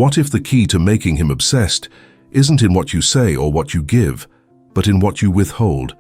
What if the key to making him obsessed isn't in what you say or what you give, but in what you withhold?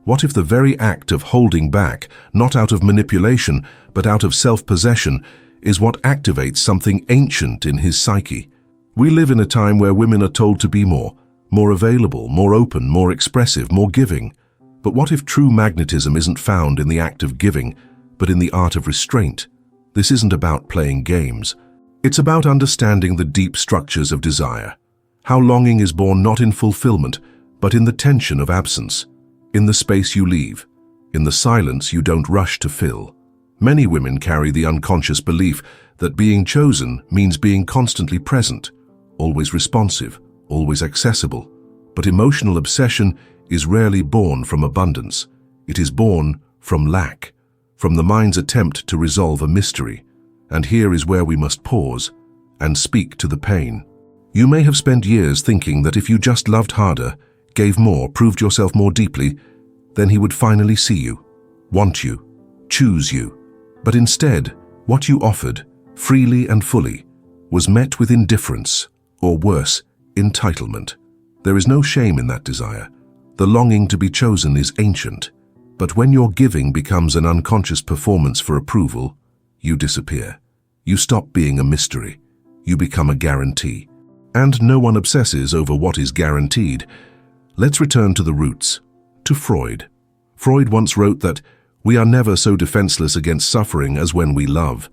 What if the very act of holding back, not out of manipulation, but out of self-possession, is what activates something ancient in his psyche? We live in a time where women are told to be more available, more open, more expressive, more giving. But what if true magnetism isn't found in the act of giving, but in the art of restraint? This isn't about playing games. It's about understanding the deep structures of desire. How longing is born not in fulfillment, but in the tension of absence, in the space you leave, in the silence you don't rush to fill. Many women carry the unconscious belief that being chosen means being constantly present, always responsive, always accessible. But emotional obsession is rarely born from abundance. It is born from lack, from the mind's attempt to resolve a mystery. And here is where we must pause and speak to the pain. You may have spent years thinking that if you just loved harder, gave more, proved yourself more deeply, then he would finally see you, want you, choose you. But instead, what you offered, freely and fully, was met with indifference, or worse, entitlement. There is no shame in that desire. The longing to be chosen is ancient. But when your giving becomes an unconscious performance for approval, you disappear. You stop being a mystery. You become a guarantee. And no one obsesses over what is guaranteed. Let's return to the roots, to Freud. Freud once wrote that we are never so defenseless against suffering as when we love.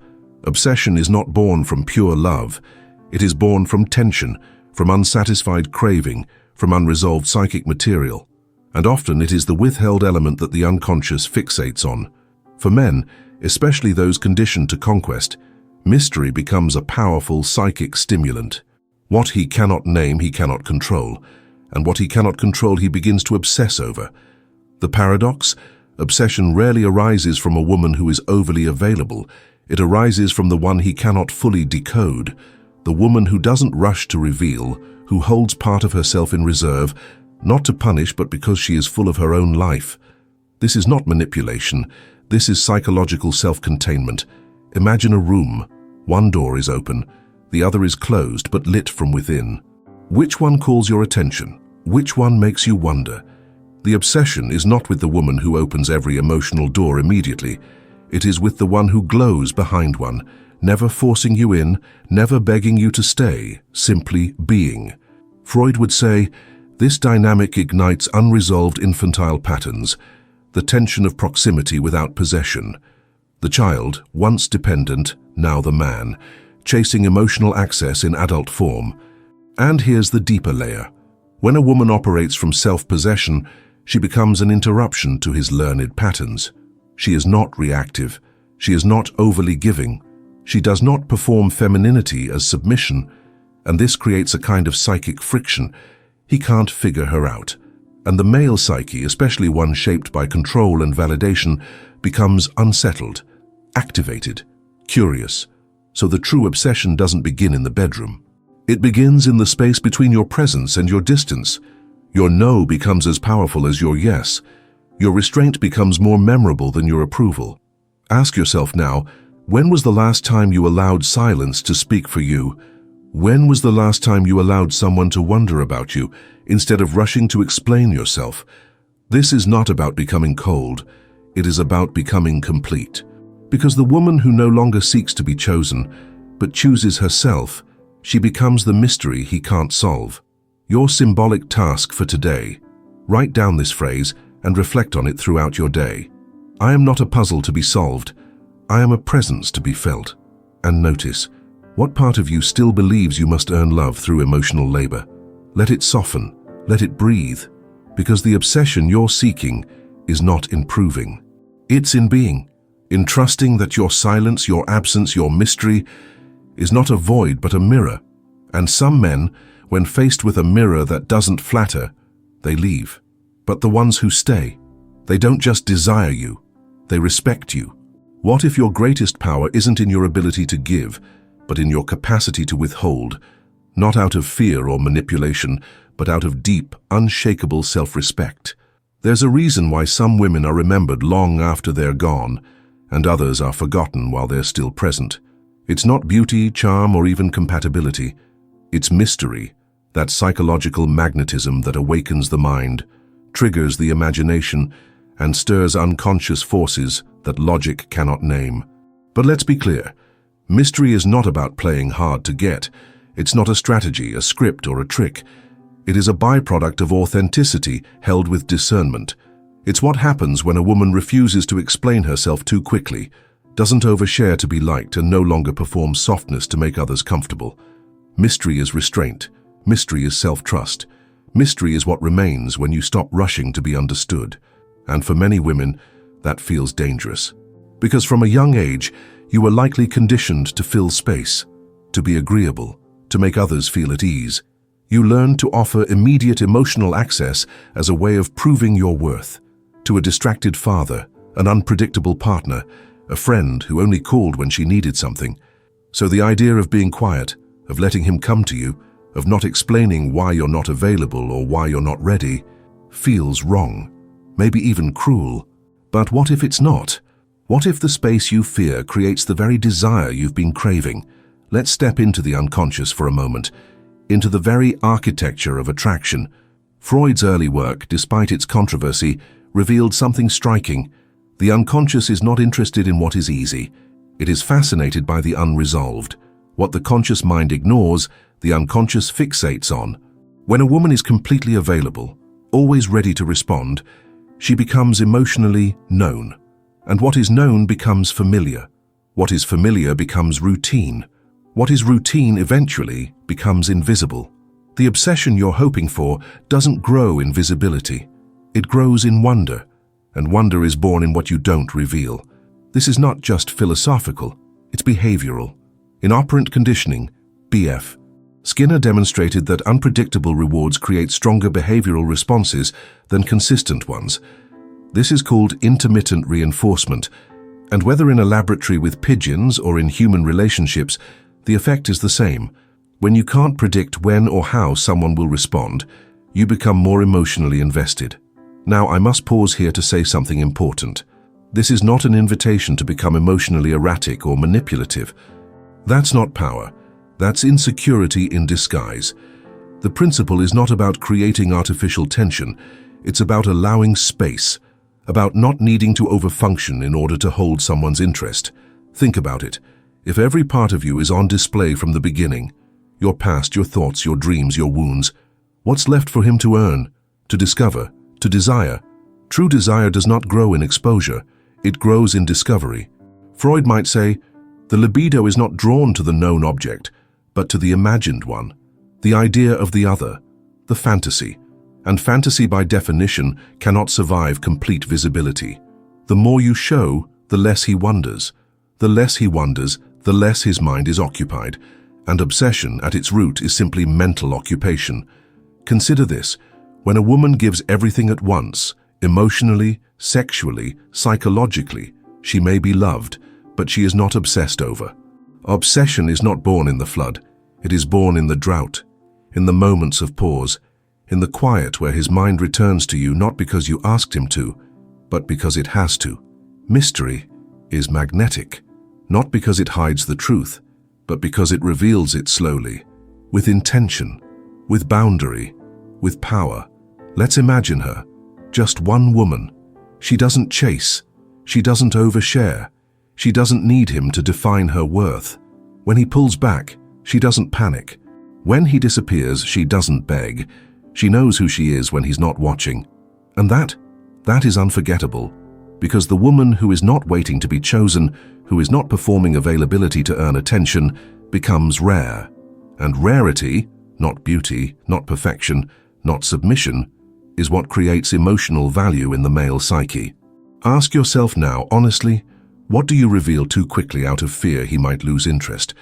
Obsession is not born from pure love. It is born from tension, from unsatisfied craving, from unresolved psychic material. And often it is the withheld element that the unconscious fixates on. For men, especially those conditioned to conquest, mystery becomes a powerful psychic stimulant. What he cannot name, he cannot control, and what he cannot control, he begins to obsess over. The paradox? Obsession rarely arises from a woman who is overly available. It arises from the one he cannot fully decode, the woman who doesn't rush to reveal, who holds part of herself in reserve, not to punish but because she is full of her own life. This is not manipulation. This is psychological self-containment. Imagine a room. One door is open, the other is closed but lit from within. Which one calls your attention? Which one makes you wonder? The obsession is not with the woman who opens every emotional door immediately. It is with the one who glows behind one, never forcing you in, never begging you to stay, simply being. Freud would say, this dynamic ignites unresolved infantile patterns, the tension of proximity without possession. The child, once dependent, now the man, chasing emotional access in adult form. And here's the deeper layer. When a woman operates from self-possession, she becomes an interruption to his learned patterns. She is not reactive. She is not overly giving. She does not perform femininity as submission, and this creates a kind of psychic friction. He can't figure her out. And the male psyche, especially one shaped by control and validation, becomes unsettled, activated, curious. So the true obsession doesn't begin in the bedroom. It begins in the space between your presence and your distance. Your no becomes as powerful as your yes. Your restraint becomes more memorable than your approval. Ask yourself now, when was the last time you allowed silence to speak for you? When was the last time you allowed someone to wonder about you, instead of rushing to explain yourself? This is not about becoming cold. It is about becoming complete. Because the woman who no longer seeks to be chosen, but chooses herself, she becomes the mystery he can't solve. Your symbolic task for today: write down this phrase and reflect on it throughout your day. I am not a puzzle to be solved. I am a presence to be felt. And notice, what part of you still believes you must earn love through emotional labor? Let it soften, let it breathe, because the obsession you're seeking is not in proving. It's in being, in trusting that your silence, your absence, your mystery is not a void but a mirror. And some men, when faced with a mirror that doesn't flatter, they leave. But the ones who stay, they don't just desire you, they respect you. What if your greatest power isn't in your ability to give, but in your capacity to withhold, not out of fear or manipulation, but out of deep, unshakable self-respect? There's a reason why some women are remembered long after they're gone, and others are forgotten while they're still present. It's not beauty, charm, or even compatibility. It's mystery, that psychological magnetism that awakens the mind, triggers the imagination, and stirs unconscious forces that logic cannot name. But let's be clear, mystery is not about playing hard to get. It's not a strategy, a script, or a trick. It is a byproduct of authenticity held with discernment. It's what happens when a woman refuses to explain herself too quickly, doesn't overshare to be liked, and no longer performs softness to make others comfortable. Mystery is restraint. Mystery is self-trust. Mystery is what remains when you stop rushing to be understood. And for many women, that feels dangerous. Because from a young age, you were likely conditioned to fill space, to be agreeable, to make others feel at ease. You learned to offer immediate emotional access as a way of proving your worth. To a distracted father, an unpredictable partner, a friend who only called when she needed something. So the idea of being quiet, of letting him come to you, of not explaining why you're not available or why you're not ready, feels wrong, maybe even cruel. But what if it's not? What if the space you fear creates the very desire you've been craving? Let's step into the unconscious for a moment, into the very architecture of attraction. Freud's early work, despite its controversy, revealed something striking. The unconscious is not interested in what is easy. It is fascinated by the unresolved. What the conscious mind ignores, the unconscious fixates on. When a woman is completely available, always ready to respond, she becomes emotionally known. And what is known becomes familiar. What is familiar becomes routine. What is routine eventually becomes invisible. The obsession you're hoping for doesn't grow in visibility. It grows in wonder, and wonder is born in what you don't reveal. This is not just philosophical, it's behavioral. In operant conditioning, BF, Skinner demonstrated that unpredictable rewards create stronger behavioral responses than consistent ones. This is called intermittent reinforcement, and whether in a laboratory with pigeons or in human relationships, the effect is the same. When you can't predict when or how someone will respond, you become more emotionally invested. Now, I must pause here to say something important. This is not an invitation to become emotionally erratic or manipulative. That's not power. That's insecurity in disguise. The principle is not about creating artificial tension. It's about allowing space, about not needing to overfunction in order to hold someone's interest. Think about it. If every part of you is on display from the beginning, your past, your thoughts, your dreams, your wounds, what's left for him to earn, to discover, to desire? True desire does not grow in exposure. It grows in discovery. Freud might say, the libido is not drawn to the known object, but to the imagined one, the idea of the other, the fantasy. And fantasy by definition cannot survive complete visibility. The more you show, the less he wonders. The less he wonders, the less his mind is occupied. And obsession at its root is simply mental occupation. Consider this: when a woman gives everything at once, emotionally, sexually, psychologically, she may be loved, but she is not obsessed over. Obsession is not born in the flood. It is born in the drought, in the moments of pause, in the quiet where his mind returns to you not because you asked him to, but because it has to. Mystery is magnetic, not because it hides the truth, but because it reveals it slowly, with intention, with boundary, with power. Let's imagine her, just one woman. She doesn't chase, she doesn't overshare, she doesn't need him to define her worth. When he pulls back, she doesn't panic. When he disappears, she doesn't beg. She knows who she is when he's not watching. And that is unforgettable, because the woman who is not waiting to be chosen, who is not performing availability to earn attention, becomes rare. And rarity, not beauty, not perfection, not submission, is what creates emotional value in the male psyche. Ask yourself now, honestly, what do you reveal too quickly out of fear he might lose interest?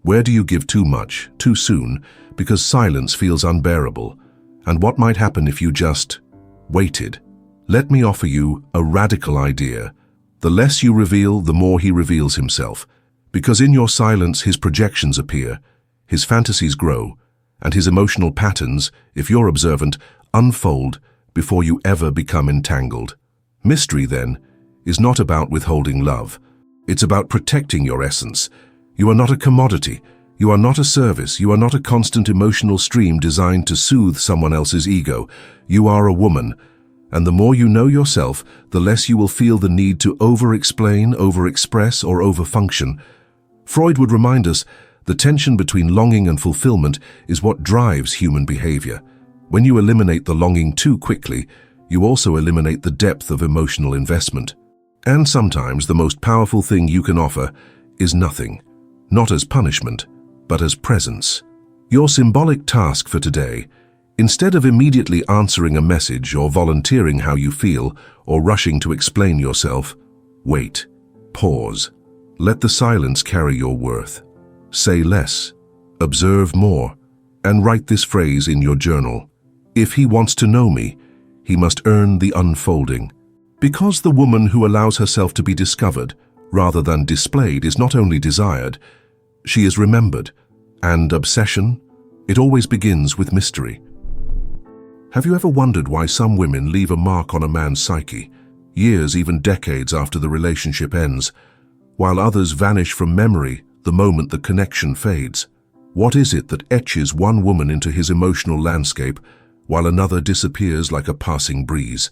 Where do you give too much, too soon, because silence feels unbearable? And what might happen if you just waited? Let me offer you a radical idea. The less you reveal, the more he reveals himself. Because in your silence, his projections appear, his fantasies grow, and his emotional patterns, if you're observant, unfold before you ever become entangled. Mystery, then, is not about withholding love. It's about protecting your essence. You are not a commodity. You are not a service. You are not a constant emotional stream designed to soothe someone else's ego. You are a woman. And the more you know yourself, the less you will feel the need to over-explain, over-express, or over-function. Freud would remind us the tension between longing and fulfillment is what drives human behavior. When you eliminate the longing too quickly, you also eliminate the depth of emotional investment. And sometimes the most powerful thing you can offer is nothing, not as punishment, but as presence. Your symbolic task for today, instead of immediately answering a message or volunteering how you feel or rushing to explain yourself, wait, pause, let the silence carry your worth. Say less, observe more, and write this phrase in your journal. If he wants to know me, he must earn the unfolding. Because the woman who allows herself to be discovered, rather than displayed, is not only desired, she is remembered. And obsession, it always begins with mystery. Have you ever wondered why some women leave a mark on a man's psyche, years, even decades after the relationship ends, while others vanish from memory the moment the connection fades? What is it that etches one woman into his emotional landscape, while another disappears like a passing breeze?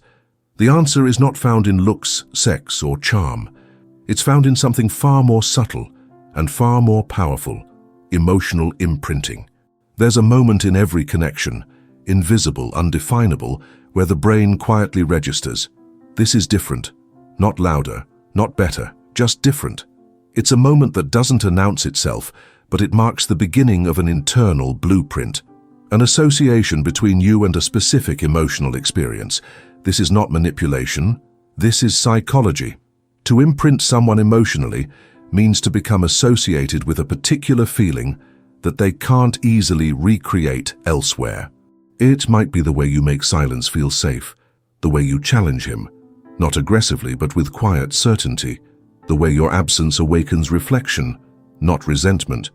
The answer is not found in looks, sex, or charm. It's found in something far more subtle and far more powerful: emotional imprinting. There's a moment in every connection, invisible, undefinable, where the brain quietly registers. This is different, not louder, not better, just different. It's a moment that doesn't announce itself, but it marks the beginning of an internal blueprint, an association between you and a specific emotional experience. This is not manipulation, this is psychology. To imprint someone emotionally means to become associated with a particular feeling that they can't easily recreate elsewhere. It might be the way you make silence feel safe, the way you challenge him, not aggressively but with quiet certainty, the way your absence awakens reflection, not resentment.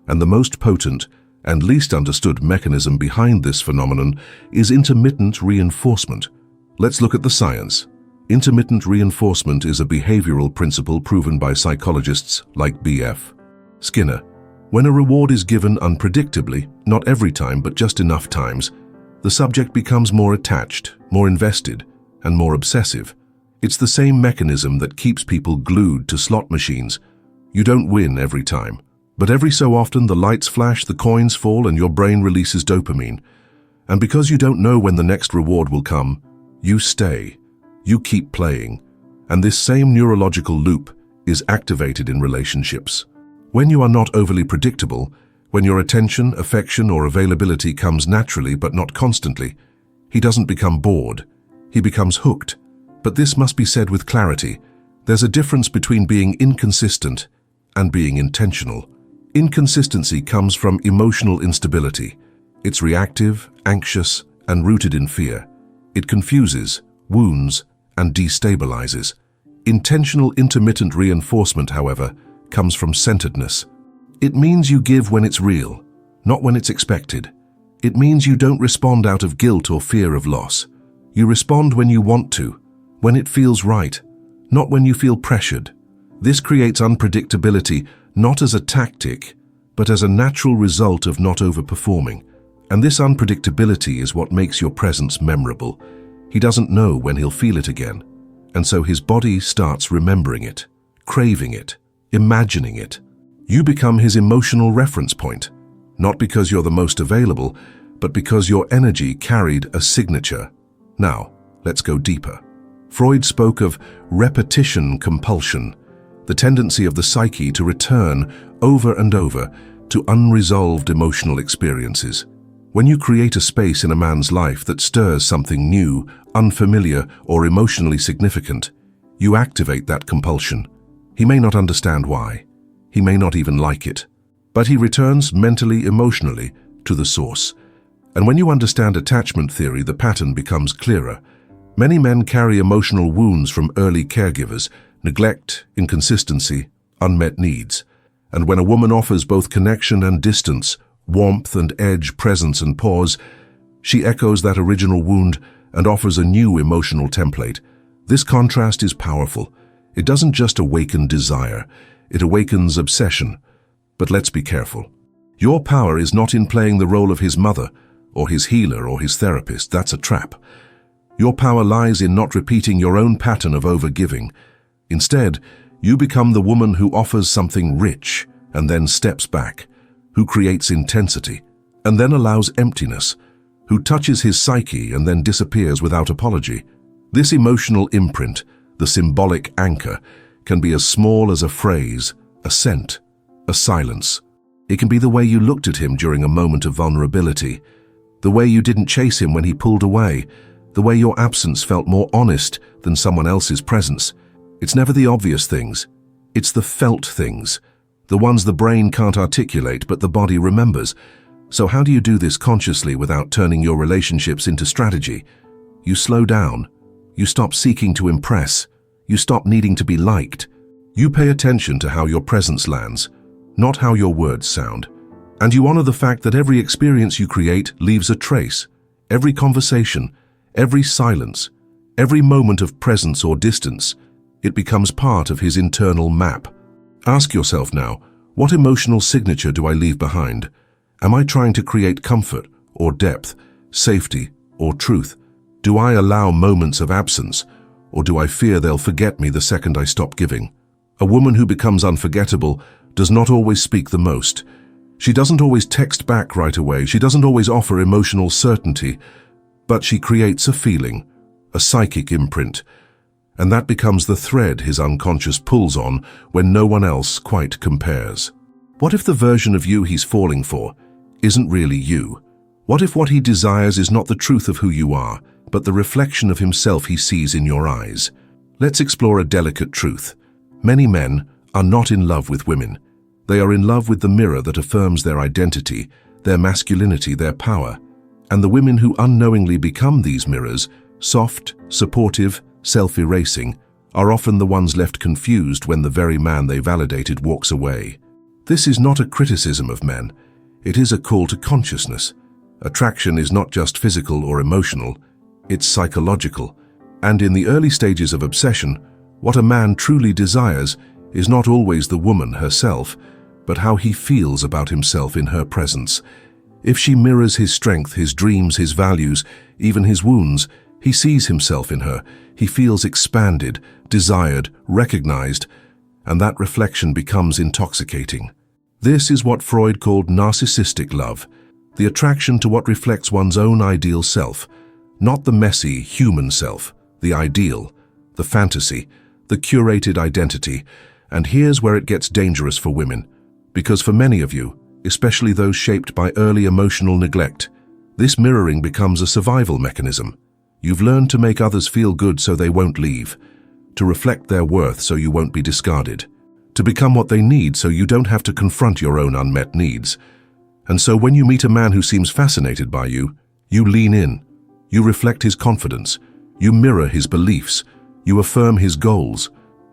And the most potent and least understood mechanism behind this phenomenon is intermittent reinforcement. Let's look at the science. Intermittent reinforcement is a behavioral principle proven by psychologists like B.F. Skinner. When a reward is given unpredictably, not every time but just enough times, the subject becomes more attached, more invested, and more obsessive. It's the same mechanism that keeps people glued to slot machines. You don't win every time, but every so often the lights flash, the coins fall, and your brain releases dopamine. And because you don't know when the next reward will come, you stay. You keep playing. And this same neurological loop is activated in relationships. When you are not overly predictable, when your attention, affection, or availability comes naturally but not constantly, he doesn't become bored. He becomes hooked. But this must be said with clarity. There's a difference between being inconsistent and being intentional. Inconsistency comes from emotional instability. It's reactive, anxious, and rooted in fear. It confuses, wounds, and destabilizes. Intentional intermittent reinforcement, however, comes from centeredness. It means you give when it's real, not when it's expected. It means you don't respond out of guilt or fear of loss. You respond when you want to, when it feels right, not when you feel pressured. This creates unpredictability, not as a tactic, but as a natural result of not overperforming. And this unpredictability is what makes your presence memorable. He doesn't know when he'll feel it again, and so his body starts remembering it, craving it, imagining it. You become his emotional reference point, not because you're the most available, but because your energy carried a signature. Now, let's go deeper. Freud spoke of repetition compulsion, the tendency of the psyche to return over and over to unresolved emotional experiences. When you create a space in a man's life that stirs something new, unfamiliar, or emotionally significant, you activate that compulsion. He may not understand why. He may not even like it. But he returns mentally, emotionally, to the source. And when you understand attachment theory, the pattern becomes clearer. Many men carry emotional wounds from early caregivers, neglect, inconsistency, unmet needs. And when a woman offers both connection and distance, warmth and edge, presence and pause, she echoes that original wound and offers a new emotional template. This contrast is powerful. It doesn't just awaken desire, it awakens obsession. But let's be careful. Your power is not in playing the role of his mother, or his healer, or his therapist. That's a trap. Your power lies in not repeating your own pattern of overgiving. Instead, you become the woman who offers something rich and then steps back, who creates intensity and then allows emptiness, who touches his psyche and then disappears without apology. This emotional imprint, the symbolic anchor, can be as small as a phrase, a scent, a silence. It can be the way you looked at him during a moment of vulnerability, the way you didn't chase him when he pulled away, the way your absence felt more honest than someone else's presence. It's never the obvious things. It's the felt things, the ones the brain can't articulate but the body remembers. So how do you do this consciously without turning your relationships into strategy? You slow down. You stop seeking to impress. You stop needing to be liked. You pay attention to how your presence lands, not how your words sound. And you honor the fact that every experience you create leaves a trace. Every conversation, every silence, every moment of presence or distance, it becomes part of his internal map. Ask yourself now, what emotional signature do I leave behind? Am I trying to create comfort or depth, safety or truth? Do I allow moments of absence, or do I fear they'll forget me the second I stop giving? A woman who becomes unforgettable does not always speak the most. She doesn't always text back right away. She doesn't always offer emotional certainty, but she creates a feeling, a psychic imprint, and that becomes the thread his unconscious pulls on when no one else quite compares. What if the version of you he's falling for isn't really you? What if what he desires is not the truth of who you are, but the reflection of himself he sees in your eyes? Let's explore a delicate truth. Many men are not in love with women. They are in love with the mirror that affirms their identity, their masculinity, their power. And the women who unknowingly become these mirrors, soft, supportive, self-erasing, are often the ones left confused when the very man they validated walks away. This is not a criticism of men. It is a call to consciousness. Attraction is not just physical or emotional, it's psychological. And in the early stages of obsession, what a man truly desires is not always the woman herself, but how he feels about himself in her presence. If she mirrors his strength, his dreams, his values, even his wounds, he sees himself in her. He feels expanded, desired, recognized, and that reflection becomes intoxicating. This is what Freud called narcissistic love, the attraction to what reflects one's own ideal self, not the messy, human self, the ideal, the fantasy, the curated identity. And here's where it gets dangerous for women, because for many of you, especially those shaped by early emotional neglect, this mirroring becomes a survival mechanism. You've learned to make others feel good so they won't leave, to reflect their worth so you won't be discarded, to become what they need so you don't have to confront your own unmet needs. And so when you meet a man who seems fascinated by you, you lean in, you reflect his confidence, you mirror his beliefs, you affirm his goals,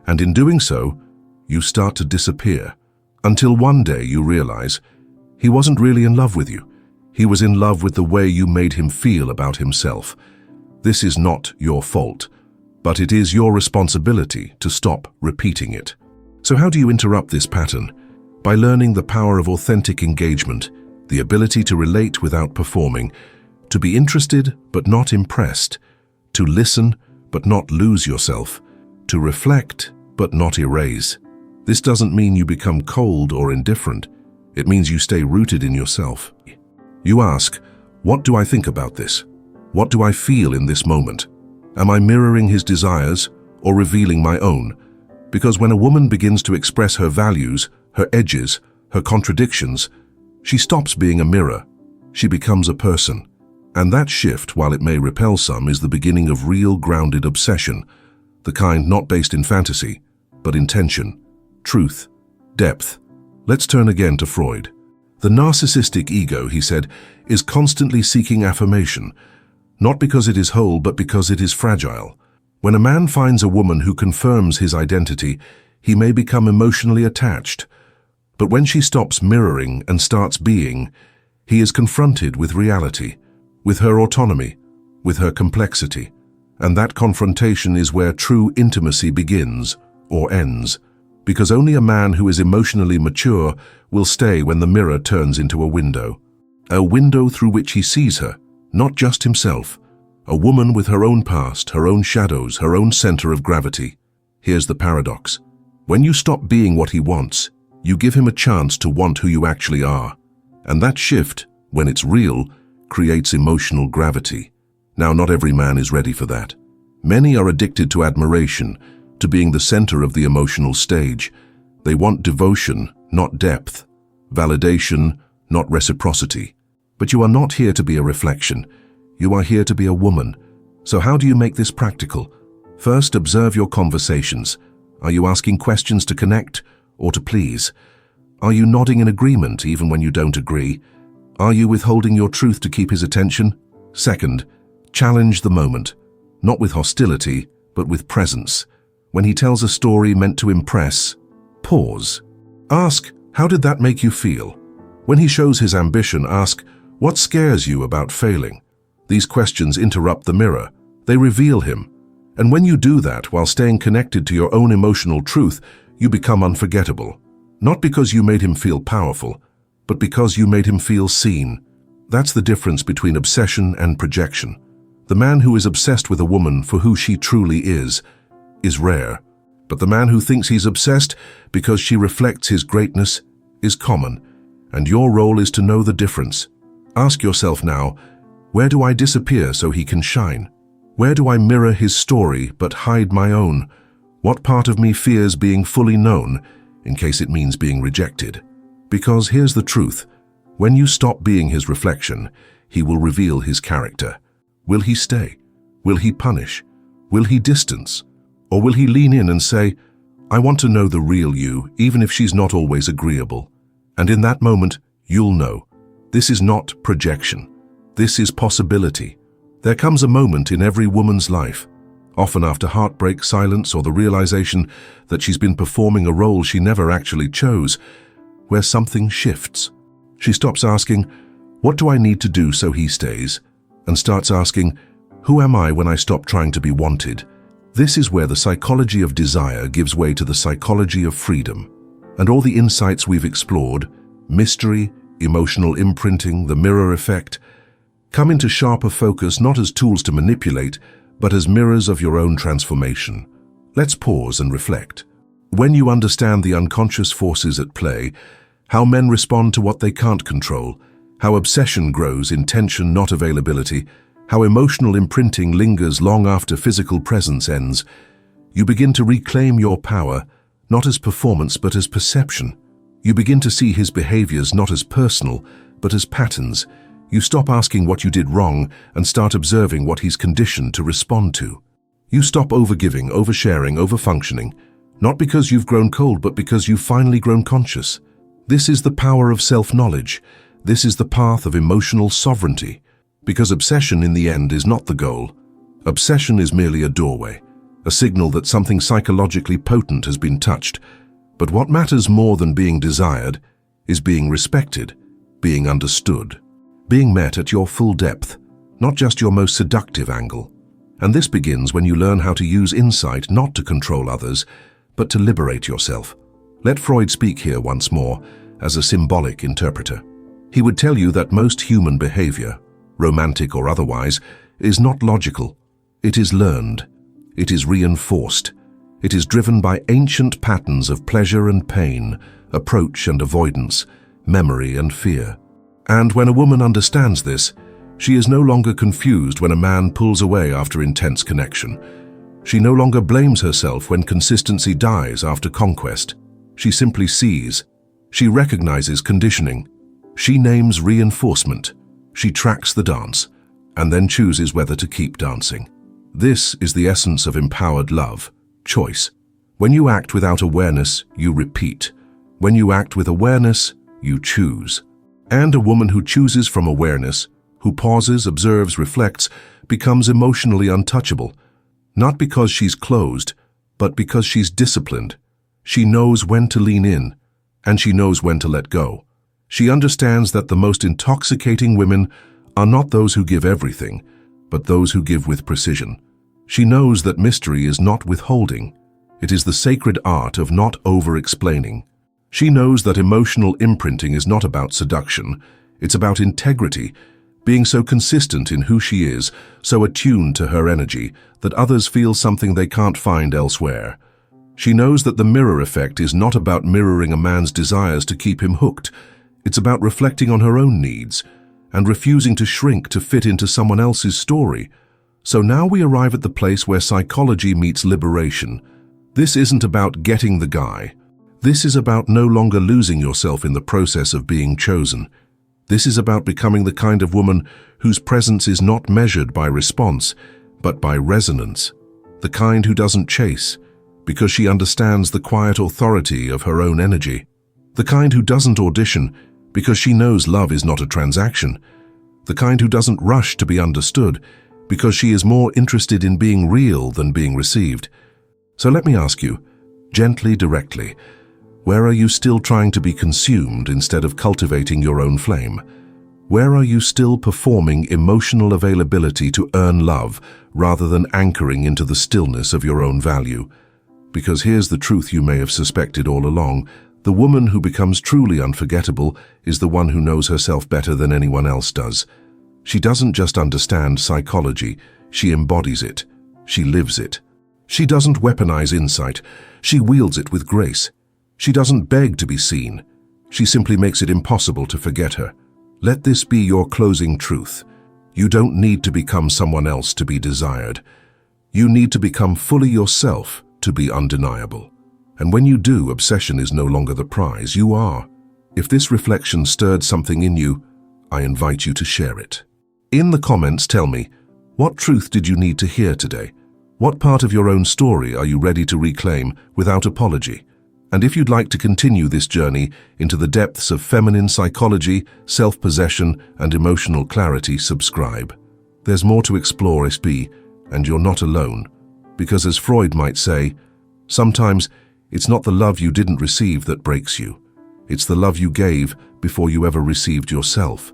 and in doing so, you start to disappear, until one day you realize he wasn't really in love with you. He was in love with the way you made him feel about himself. This is not your fault, but it is your responsibility to stop repeating it. So how do you interrupt this pattern? By learning the power of authentic engagement, the ability to relate without performing, to be interested but not impressed, to listen but not lose yourself, to reflect but not erase. This doesn't mean you become cold or indifferent. It means you stay rooted in yourself. You ask, what do I think about this? What do I feel in this moment? Am I mirroring his desires or revealing my own? Because when a woman begins to express her values, her edges, her contradictions, she stops being a mirror. She becomes a person. And that shift, while it may repel some, is the beginning of real grounded obsession, the kind not based in fantasy, but in tension, truth, depth. Let's turn again to Freud. The narcissistic ego, he said, is constantly seeking affirmation, not because it is whole, but because it is fragile. When a man finds a woman who confirms his identity, he may become emotionally attached. But when she stops mirroring and starts being, he is confronted with reality, with her autonomy, with her complexity. And that confrontation is where true intimacy begins or ends. Because only a man who is emotionally mature will stay when the mirror turns into a window through which he sees her, not just himself, a woman with her own past, her own shadows, her own center of gravity. Here's the paradox. When you stop being what he wants, you give him a chance to want who you actually are. And that shift, when it's real, creates emotional gravity. Now, not every man is ready for that. Many are addicted to admiration, to being the center of the emotional stage. They want devotion, not depth, validation, not reciprocity. But you are not here to be a reflection. You are here to be a woman. So how do you make this practical? First, observe your conversations. Are you asking questions to connect or to please? Are you nodding in agreement even when you don't agree? Are you withholding your truth to keep his attention? Second, challenge the moment, not with hostility, but with presence. When he tells a story meant to impress, pause. Ask, how did that make you feel? When he shows his ambition, ask, what scares you about failing? These questions interrupt the mirror. They reveal him. And when you do that while staying connected to your own emotional truth, you become unforgettable. Not because you made him feel powerful, but because you made him feel seen. That's the difference between obsession and projection. The man who is obsessed with a woman for who she truly is rare. But the man who thinks he's obsessed because she reflects his greatness is common. And your role is to know the difference. Ask yourself now, where do I disappear so he can shine? Where do I mirror his story but hide my own? What part of me fears being fully known, in case it means being rejected? Because here's the truth. When you stop being his reflection, he will reveal his character. Will he stay? Will he punish? Will he distance? Or will he lean in and say, I want to know the real you, even if she's not always agreeable? And in that moment, you'll know. This is not projection. This is possibility. There comes a moment in every woman's life, often after heartbreak, silence, or the realization that she's been performing a role she never actually chose, where something shifts. She stops asking, what do I need to do so he stays? And starts asking, who am I when I stop trying to be wanted? This is where the psychology of desire gives way to the psychology of freedom. And all the insights we've explored, mystery, emotional imprinting, the mirror effect, come into sharper focus not as tools to manipulate, but as mirrors of your own transformation. Let's pause and reflect. When you understand the unconscious forces at play, how men respond to what they can't control, how obsession grows in tension, not availability, how emotional imprinting lingers long after physical presence ends, you begin to reclaim your power, not as performance but as perception. You begin to see his behaviors not as personal, but as patterns. You stop asking what you did wrong and start observing what he's conditioned to respond to. You stop overgiving, oversharing, overfunctioning, not because you've grown cold, but because you've finally grown conscious. This is the power of self-knowledge. This is the path of emotional sovereignty. Because obsession in the end is not the goal. Obsession is merely a doorway, a signal that something psychologically potent has been touched. But what matters more than being desired is being respected, being understood, being met at your full depth, not just your most seductive angle. And this begins when you learn how to use insight not to control others, but to liberate yourself. Let Freud speak here once more as a symbolic interpreter. He would tell you that most human behavior, romantic or otherwise, is not logical. It is learned. It is reinforced. It is driven by ancient patterns of pleasure and pain, approach and avoidance, memory and fear. And when a woman understands this, she is no longer confused when a man pulls away after intense connection. She no longer blames herself when consistency dies after conquest. She simply sees. She recognizes conditioning. She names reinforcement. She tracks the dance, and then chooses whether to keep dancing. This is the essence of empowered love, choice. When you act without awareness, you repeat. When you act with awareness, you choose. And a woman who chooses from awareness, who pauses, observes, reflects, becomes emotionally untouchable. Not because she's closed, but because she's disciplined. She knows when to lean in, and she knows when to let go. She understands that the most intoxicating women are not those who give everything, but those who give with precision. She knows that mystery is not withholding. It is the sacred art of not over-explaining. She knows that emotional imprinting is not about seduction. It's about integrity, being so consistent in who she is, so attuned to her energy, that others feel something they can't find elsewhere. She knows that the mirror effect is not about mirroring a man's desires to keep him hooked. It's about reflecting on her own needs and refusing to shrink to fit into someone else's story. So now we arrive at the place where psychology meets liberation. This isn't about getting the guy. This is about no longer losing yourself in the process of being chosen. This is about becoming the kind of woman whose presence is not measured by response, but by resonance. The kind who doesn't chase, because she understands the quiet authority of her own energy. The kind who doesn't audition, because she knows love is not a transaction. The kind who doesn't rush to be understood, because she is more interested in being real than being received. So let me ask you, gently, directly, where are you still trying to be consumed instead of cultivating your own flame? Where are you still performing emotional availability to earn love rather than anchoring into the stillness of your own value? Because here's the truth you may have suspected all along. The woman who becomes truly unforgettable is the one who knows herself better than anyone else does. She doesn't just understand psychology, she embodies it. She lives it. She doesn't weaponize insight, she wields it with grace. She doesn't beg to be seen. She simply makes it impossible to forget her. Let this be your closing truth. You don't need to become someone else to be desired. You need to become fully yourself to be undeniable. And when you do, obsession is no longer the prize, you are. If this reflection stirred something in you, I invite you to share it. In the comments, tell me, what truth did you need to hear today? What part of your own story are you ready to reclaim without apology? And if you'd like to continue this journey into the depths of feminine psychology, self-possession, and emotional clarity, subscribe. There's more to explore, SB, and you're not alone. Because as Freud might say, sometimes it's not the love you didn't receive that breaks you. It's the love you gave before you ever received yourself.